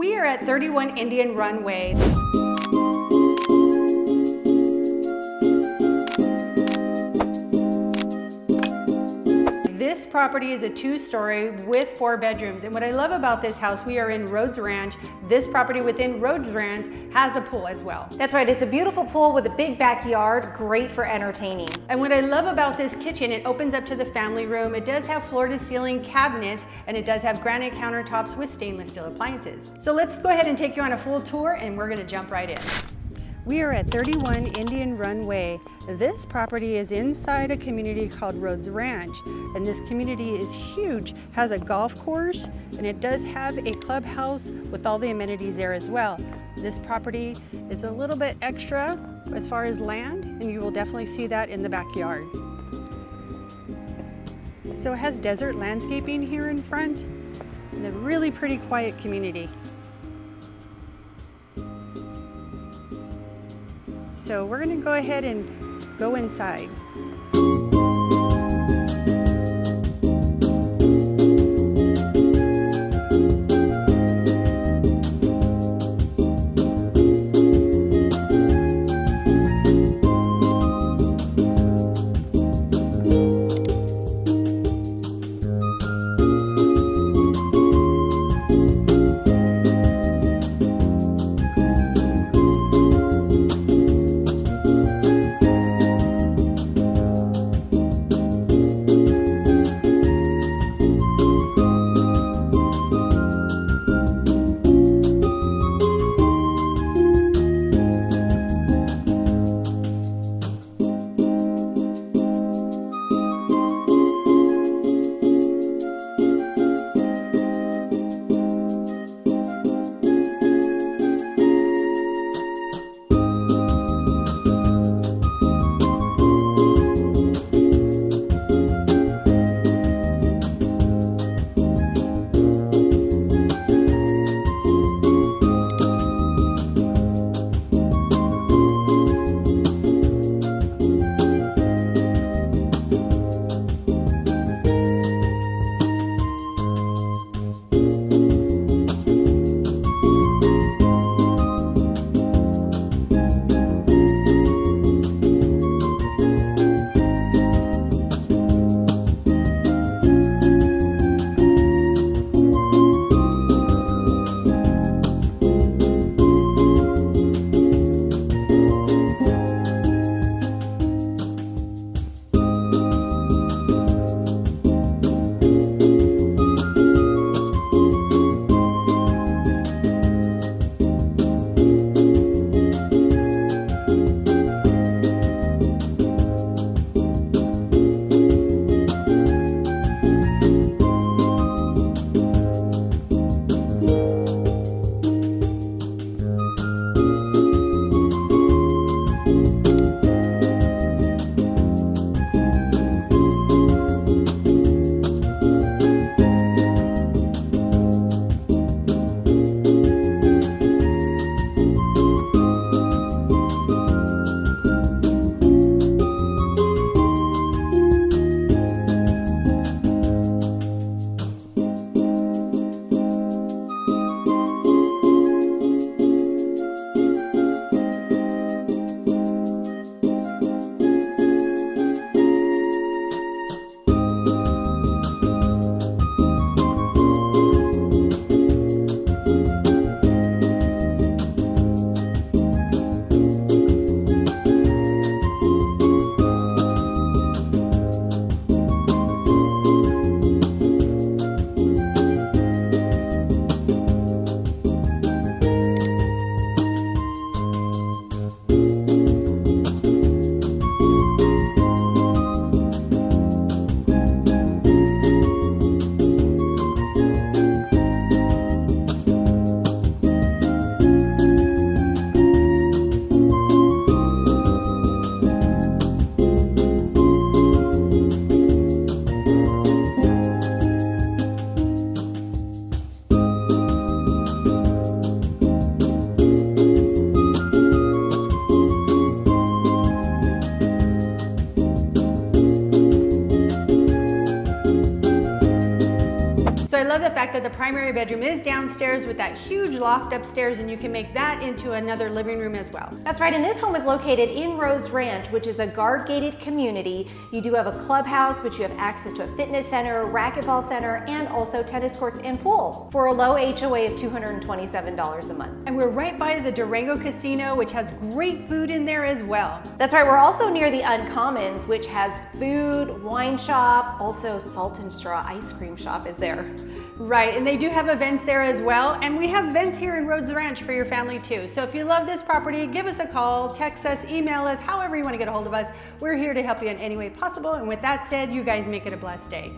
We are at 31 Indian Runway. This property is a 2-story with 4 bedrooms. And what I love about this house, we are in Rhodes Ranch. This property within Rhodes Ranch has a pool as well. That's right, it's a beautiful pool with a big backyard, great for entertaining. And what I love about this kitchen, it opens up to the family room. It does have floor-to-ceiling cabinets, and it does have granite countertops with stainless steel appliances. So let's go ahead and take you on a full tour, and we're gonna jump right in. We are at 31 Indian Runway. This property is inside a community called Rhodes Ranch, and this community is huge, has a golf course, and it does have a clubhouse with all the amenities there as well. This property is a little bit extra as far as land, and you will definitely see that in the backyard. So it has desert landscaping here in front, and a really pretty quiet community. So we're going to go ahead and go inside. fact that the primary bedroom is downstairs with that huge loft upstairs, and you can make that into another living room as well. That's right, and this home is located in Rhodes Ranch, which is a guard-gated community. You do have a clubhouse, which you have access to a fitness center, racquetball center, and also tennis courts and pools for a low HOA of $227 a month. And we're right by the Durango Casino, which has great food in there as well. That's right, we're also near the Uncommons, which has food, wine shop, also Salt and Straw ice cream shop is there. Right, and they do have events there as well, and we have events here in Rhodes Ranch for your family too. So if you love this property, give us a call, text us, email us, however you want to get a hold of us. We're here to help you in any way possible, and with that said, you guys make it a blessed day.